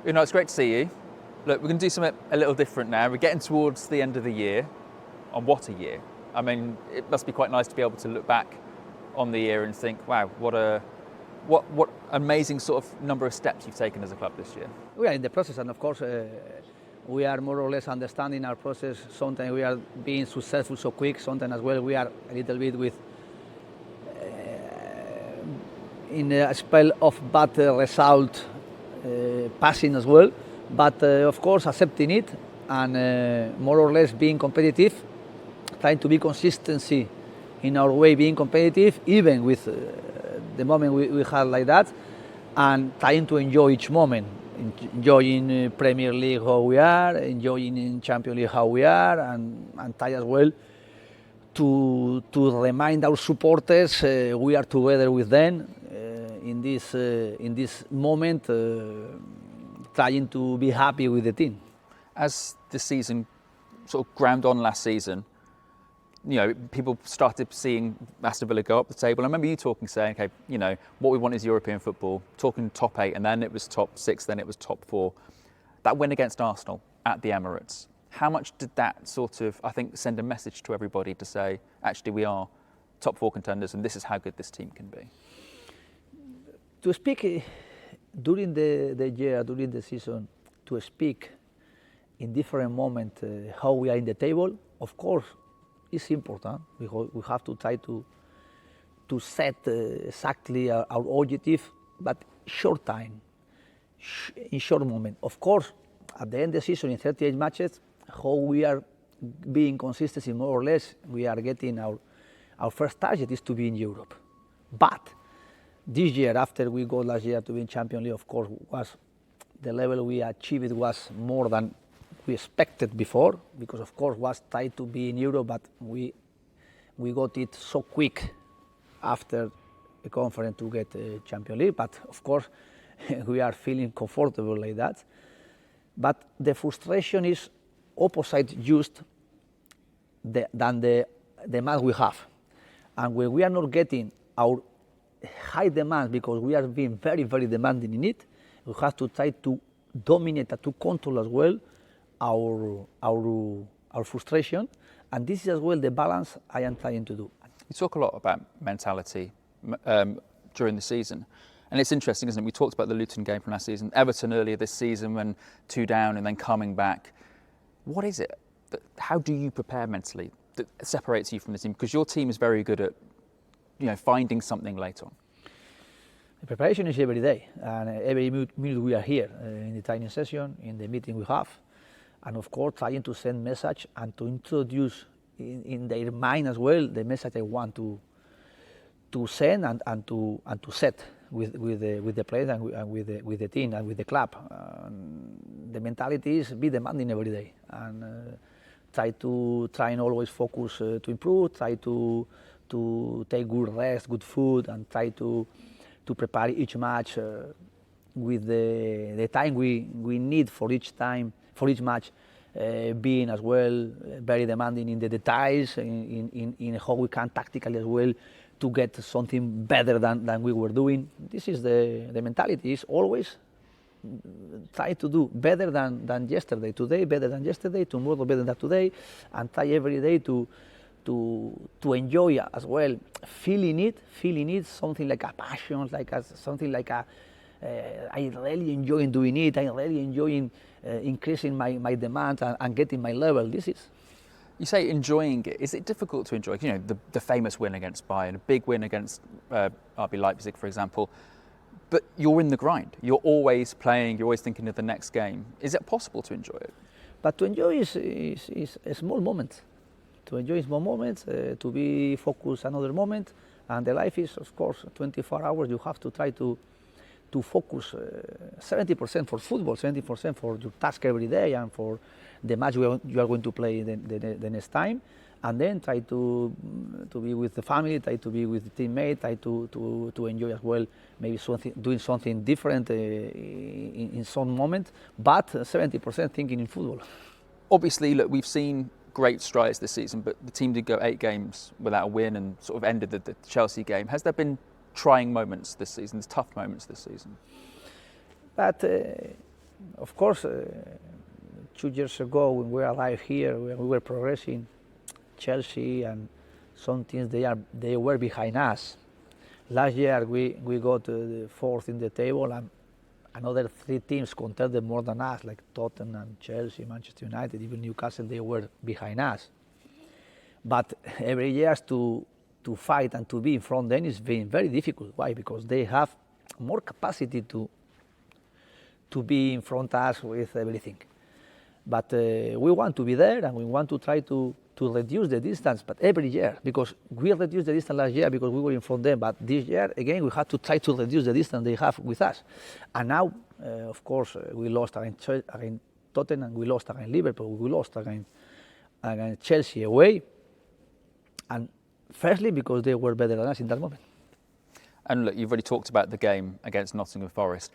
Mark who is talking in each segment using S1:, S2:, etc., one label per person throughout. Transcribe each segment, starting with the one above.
S1: You know, it's great to see you. Look, we're going to do something a little different now. We're getting towards the end of the year. And what a year. I mean, it must be quite nice to be able to look back on the year and think, wow, what amazing sort of number of steps you've taken as a club this year.
S2: We are in the process, and of course, we are more or less understanding our process. Sometimes we are being successful so quick, sometimes as well we are a little bit with in a spell of bad result passing as well, but of course accepting it and more or less being competitive, trying to be consistency in our way being competitive, even with the moment we had like that, and trying to enjoy each moment, enjoying Premier League how we are, enjoying in Champions League how we are, and try as well to remind our supporters we are together with them in this moment, trying to be happy with the team.
S1: As the season sort of ground on last season, you know, people started seeing Aston Villa go up the table. I remember you talking, saying, okay, you know, what we want is European football, talking top 8, and then it was top 6, then it was top 4. That win against Arsenal at the Emirates, how much did that sort of, I think, send a message to everybody to say, actually, we are top 4 contenders and this is how good this team can be?
S2: To speak during the year, during the season, to speak in different moments how we are in the table, of course, it's important. We have to try to set exactly our objective, but short time, in short moment. Of course, at the end of the season, in 38 matches, how we are being consistent, more or less, we are getting our first target is to be in Europe. But this year, after we got last year to be in Champions League, of course, was the level we achieved was more than we expected before, because of course was tied to be in Europe, but we got it so quick after the conference to get Champions League. But of course, we are feeling comfortable like that. But the frustration is opposite just than the demand we have, and when we are not getting our high demand because we are being very, very demanding in it, we have to try to dominate and to control as well our frustration, and this is as well the balance I am trying to do.
S1: You talk a lot about mentality during the season, and it's interesting, isn't it? We talked about the Luton game from last season, Everton earlier this season when 2 down and then coming back. What is it? How do you prepare mentally that separates you from the team? Because your team is very good at, you know, finding something late on.
S2: The preparation is every day, and every minute we are here in the training session, in the meeting we have, and of course trying to send message and to introduce in their mind as well the message I want to send and to set with the players and with the team and with the club. The mentality is be demanding every day and try and always focus to improve, try to take good rest, good food, and try to prepare each match with the time we need for each match, being as well very demanding in the details, in how we can tactically as well to get something better than we were doing. This is the mentality, is always try to do better than yesterday, today better than yesterday, tomorrow better than today, and try every day to enjoy as well, feeling it, something like a passion, something like a I really enjoy doing it. I really enjoying increasing my demands and getting my level. This is.
S1: You say enjoying it. Is it difficult to enjoy? You know, the famous win against Bayern, a big win against RB Leipzig, for example. But you're in the grind. You're always playing. You're always thinking of the next game. Is it possible to enjoy it?
S2: But to enjoy is a small moment. To enjoy small moments, to be focused another moment, and the life is, of course, 24 hours. You have to try to focus 70% for football, 70% for your task every day, and for the match you are going to play the next time, and then try to be with the family, try to be with the teammates, try to enjoy as well, maybe doing something different in some moment, but 70% thinking in football.
S1: Obviously, look, we've seen great strides this season, but the team did go 8 games without a win and sort of ended the Chelsea game. Has there been trying moments this season, tough moments this season?
S2: But Of course, 2 years ago when we arrived here, when we were progressing, Chelsea and some teams they were behind us. Last year we got the fourth in the table, and another 3 teams contended more than us, like Tottenham, Chelsea, Manchester United, even Newcastle. They were behind us. But every year to fight and to be in front then is been very difficult. Why? Because they have more capacity to be in front of us with everything. But we want to be there, and we want to try to reduce the distance, but every year, because we reduced the distance last year because we were in front of them, but this year, again, we have to try to reduce the distance they have with us. And now, of course, we lost against Tottenham, we lost against Liverpool, we lost against Chelsea away, and firstly, because they were better than us in that moment.
S1: And look, you've already talked about the game against Nottingham Forest.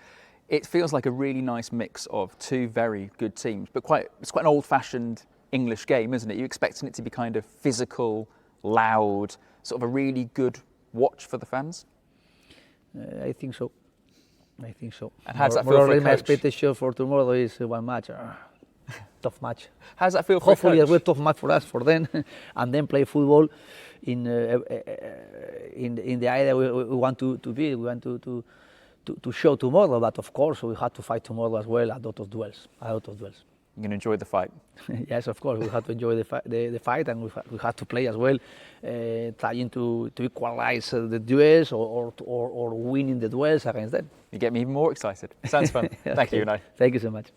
S1: It feels like a really nice mix of 2 very good teams, but it's quite an old-fashioned English game, isn't it? You're expecting it to be kind of physical, loud, sort of a really good watch for the fans?
S2: I think so.
S1: And how does that feel for a coach?
S2: My expectation for tomorrow is 1 match. Tough match.
S1: How does that feel for
S2: Hopefully
S1: a coach?
S2: a tough match for us, for them, and then play football in the area we want to be. We want to show tomorrow, but of course we have to fight tomorrow as well, a lot of duels.
S1: You're going to enjoy the fight?
S2: Yes, of course, we have to enjoy the fight, and we have to play as well, trying to equalize the duels or winning the duels against them.
S1: You get me even more excited. Sounds fun. Thank you, Unai.
S2: Thank you so much.